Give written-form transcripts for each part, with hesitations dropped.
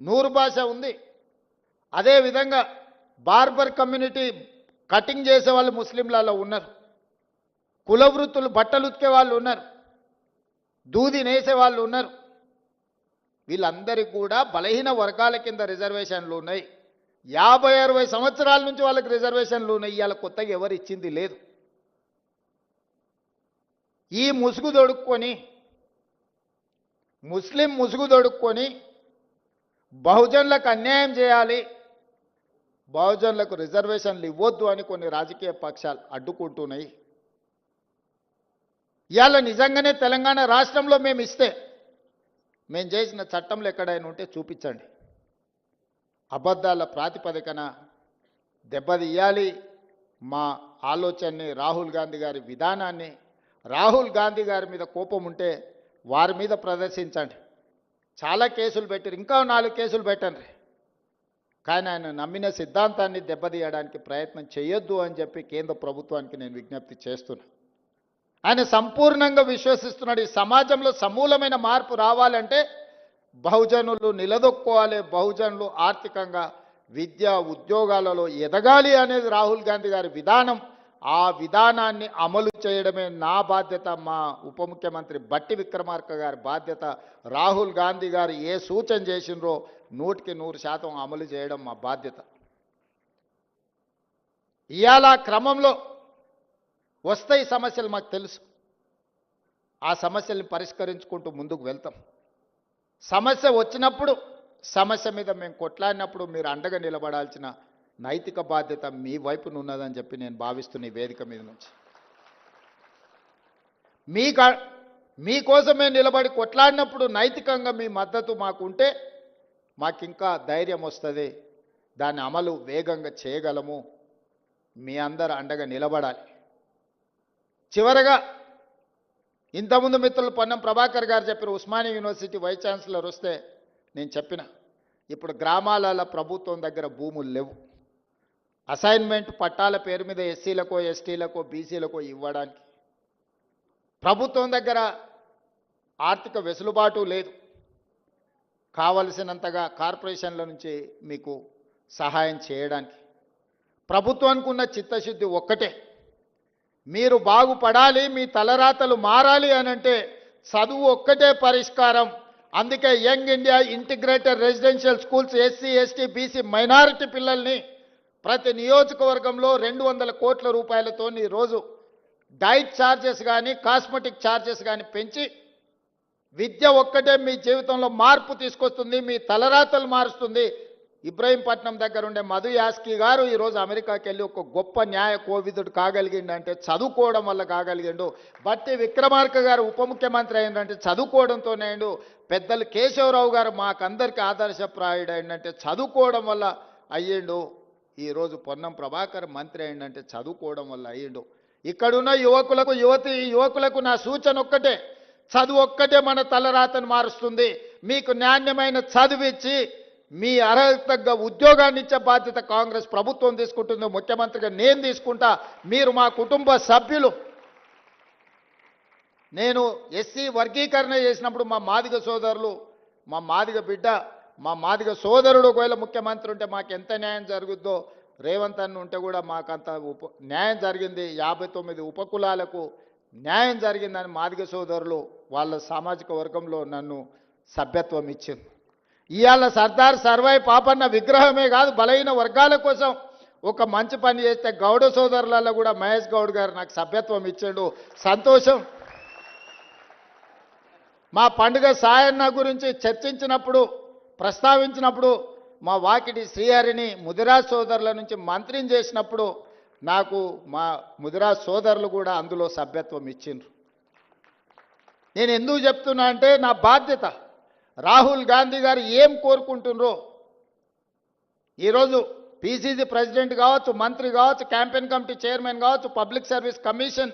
నూరు భాష ఉంది. అదేవిధంగా బార్బర్ కమ్యూనిటీ కటింగ్ చేసే వాళ్ళు ముస్లింలలో ఉన్నారు. కుల వృత్తులు బట్టలు ఉతికే వాళ్ళు ఉన్నారు. దూది నేసే వాళ్ళు ఉన్నారు. వీళ్ళందరికీ కూడా బలహీన వర్గాల కింద రిజర్వేషన్లు ఉన్నాయి. 50-60 సంవత్సరాల నుంచి వాళ్ళకి రిజర్వేషన్లు ఉన్నాయి. ఇవాళ కొత్తగా ఎవరు ఇచ్చింది లేదు. ఈ ముసుగు దొడుక్కొని ముస్లిం ముసుగు దొడుక్కొని బహుజనులకు అన్యాయం చేయాలి, బహుజనులకు రిజర్వేషన్లు ఇవ్వొద్దు అని కొన్ని రాజకీయ పక్షాలు అడ్డుకుంటున్నాయి. ఇవాళ నిజంగానే తెలంగాణ రాష్ట్రంలో మేము ఇస్తే మేము చేసిన చట్టంలో ఎక్కడైనా ఉంటే చూపించండి. అబద్ధాల ప్రాతిపదికన దెబ్బతీయాలి మా ఆలోచనని, రాహుల్ గాంధీ గారి విధానాన్ని. రాహుల్ గాంధీ గారి మీద కోపం ఉంటే వారి మీద ప్రదర్శించండి. చాలా కేసులు పెట్టారు, ఇంకా 4 కేసులు పెట్టండి. కానీ ఆయన నమ్మిన సిద్ధాంతాన్ని దెబ్బతీయడానికి ప్రయత్నం చేయొద్దు అని చెప్పి కేంద్ర ప్రభుత్వానికి నేను విజ్ఞప్తి చేస్తున్నా. ఆయన సంపూర్ణంగా విశ్వసిస్తున్నాడు. ఈ సమాజంలో సమూలమైన మార్పు రావాలంటే బహుజనులు నిలదొక్కోవాలి, బహుజనులు ఆర్థికంగా విద్య ఉద్యోగాలలో ఎదగాలి అనేది రాహుల్ గాంధీ గారి విధానం. ఆ విధానాన్ని అమలు చేయడమే నా బాధ్యత, మా ఉప ముఖ్యమంత్రి బట్టి విక్రమార్క గారి బాధ్యత. రాహుల్ గాంధీ గారు ఏ సూచన చేసినరో 100% అమలు చేయడం మా బాధ్యత. ఇవాళ క్రమంలో వస్తాయి సమస్యలు, మాకు తెలుసు. ఆ సమస్యల్ని పరిష్కరించుకుంటూ ముందుకు వెళ్తాం. సమస్య వచ్చినప్పుడు, సమస్య మీద మేము కొట్లాడినప్పుడు మీరు అండగా నిలబడాల్సిన నైతిక బాధ్యత మీ వైపున ఉన్నదని చెప్పి నేను భావిస్తున్న ఈ వేదిక మీద నుంచి. మీకోసమే నిలబడి కొట్లాడినప్పుడు నైతికంగా మీ మద్దతు మాకుంటే మాకింకా ధైర్యం వస్తుంది, దాని అమలు వేగంగా చేయగలము. మీ అందరూ అండగా నిలబడాలి. చివరగా ఇంతకుముందు మిత్రులు పొన్నం ప్రభాకర్ గారు చెప్పారు, ఉస్మానియా యూనివర్సిటీ వైస్ ఛాన్సలర్ వస్తే నేను చెప్పిన, ఇప్పుడు గ్రామాలలో ప్రభుత్వం దగ్గర భూములు లేవు. అసైన్మెంట్ పట్టాల పేరు మీద ఎస్సీలకో ఎస్టీలకో బీసీలకో ఇవ్వడానికి ప్రభుత్వం దగ్గర ఆర్థిక వెసులుబాటు లేదు. కావలసినంతగా కార్పొరేషన్ల నుంచి మీకు సహాయం చేయడానికి ప్రభుత్వానికి ఉన్న చిత్తశుద్ధి ఒక్కటే, మీరు బాగుపడాలి, మీ తలరాతలు మారాలి అనంటే చదువు ఒక్కటే పరిష్కారం. అందుకే young India integrated residential schools SC ST BC minority పిల్లల్ని ప్రతి నియోజకవర్గంలో 200 కోట్ల రూపాయలతో ఈరోజు డైట్ ఛార్జెస్ కానీ కాస్మెటిక్ ఛార్జెస్ కానీ పెంచి, విద్య ఒక్కటే మీ జీవితంలో మార్పు తీసుకొస్తుంది, మీ తలరాతలు మారుస్తుంది. ఇబ్రహీంపట్నం దగ్గర ఉండే మధు యాస్కి గారు ఈరోజు అమెరికాకి వెళ్ళి ఒక గొప్ప న్యాయ కోవిదుడు కాగలిగిండంటే చదువుకోవడం వల్ల కాగలిగిండు. బట్టి విక్రమార్క గారు ఉప ముఖ్యమంత్రి అయిందంటే చదువుకోవడంతోనే అయిండు. పెద్దలు కేశవరావు గారు మాకందరికీ ఆదర్శప్రాయుడు అయిందంటే చదువుకోవడం వల్ల అయ్యిండు. ఈరోజు పొన్నం ప్రభాకర్ మంత్రి అయిందంటే చదువుకోవడం వల్ల అయ్యిండు. ఇక్కడున్న యువకులకు నా సూచన ఒక్కటే, చదువు ఒక్కటే మన తలరాతను మారుస్తుంది. మీకు నాణ్యమైన చదువిచ్చి మీ అర్హత తగ్గ ఉద్యోగాన్ని ఇచ్చే బాధ్యత కాంగ్రెస్ ప్రభుత్వం తీసుకుంటుంది. ముఖ్యమంత్రిగా నేను తీసుకుంటా. మీరు మా కుటుంబ సభ్యులు. నేను ఎస్సీ వర్గీకరణ చేసినప్పుడు మా మాదిగ సోదరులు, మా మాదిగ బిడ్డ, మా మాదిగ సోదరుడు ఒకవేళ ముఖ్యమంత్రి ఉంటే మాకు ఎంత న్యాయం జరుగుద్దో, రేవంత్ అన్న ఉంటే కూడా మాకంత న్యాయం జరిగింది. 59 ఉపకులాలకు న్యాయం జరిగిందని మాదిగ సోదరులు వాళ్ళ సామాజిక వర్గంలో నన్ను సభ్యత్వం ఇచ్చింది. ఇవాళ సర్దార్ సర్వై పాపన్న విగ్రహమే కాదు, బలహీన వర్గాల కోసం ఒక మంచి పని చేస్తే గౌడ సోదరులలో కూడా మహేష్ గౌడ్ గారు నాకు సభ్యత్వం ఇచ్చాడు. సంతోషం. మా పండుగ సాయన్న గురించి చర్చించినప్పుడు, ప్రస్తావించినప్పుడు మా వాకిటి శ్రీహరిని ముదిరాజ్ సోదరుల నుంచి మంత్రిని చేసినప్పుడు నాకు మా ముదిరాజ్ సోదరులు కూడా అందులో సభ్యత్వం ఇచ్చిండ్రు. నేను ఎందుకు చెప్తున్నా అంటే నా బాధ్యత. రాహుల్ గాంధీ గారు ఏం కోరుకుంటున్నారో, ఈరోజు పీసీసీ ప్రెసిడెంట్ కావచ్చు, మంత్రి కావచ్చు, క్యాంపెయిన్ కమిటీ చైర్మన్ కావచ్చు, పబ్లిక్ సర్వీస్ కమిషన్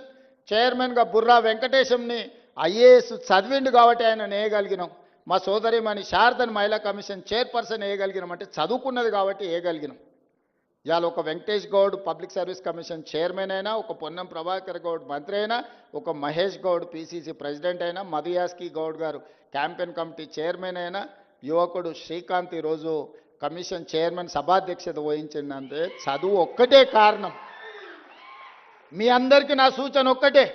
చైర్మన్గా బుర్రా వెంకటేశంని ఐఏఎస్ చదివిండు కాబట్టి ఆయన వేయగలిగినాం. మా సోదరిమణి శారదని మహిళా కమిషన్ చైర్పర్సన్ వేయగలిగినాం అంటే చదువుకున్నది కాబట్టి వేయగలిగినాం. ఇవాళ ఒక Venkatesh Goud public service commission chairman అయినా, ఒక పొన్నం ప్రభాకర్ గౌడ్ మంత్రి అయినా, ఒక మహేష్ గౌడ్ పీసీసీ ప్రెసిడెంట్ అయినా, మధు యాస్కి గౌడ్ గారు క్యాంపెయిన్ కమిటీ చైర్మన్ అయినా, యువకుడు శ్రీకాంత్ ఈరోజు కమిషన్ చైర్మన్ సభాధ్యక్షత వహించిందంటే చదువు ఒక్కటే కారణం. మీ అందరికీ నా సూచన ఒక్కటే,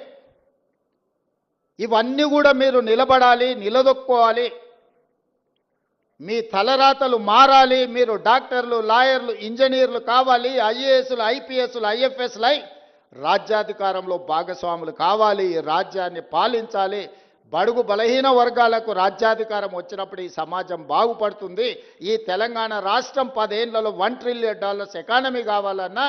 ఇవన్నీ కూడా మీరు నిలబడాలి, నిలదొక్కోవాలి. మీ తలరాతలు మారాలి. మీరు డాక్టర్లు, లాయర్లు, ఇంజనీర్లు కావాలి. ఐఏఎస్లు, ఐపీఎస్లు, ఐఎఫ్ఎస్లై రాజ్యాధికారంలో భాగస్వాములు కావాలి. ఈ రాజ్యాన్ని పాలించాలి. బడుగు బలహీన వర్గాలకు రాజ్యాధికారం వచ్చినప్పుడు ఈ సమాజం బాగుపడుతుంది. ఈ తెలంగాణ రాష్ట్రం 10 ఏళ్లలో $1 ట్రిలియన్ ఎకానమీ కావాలన్నా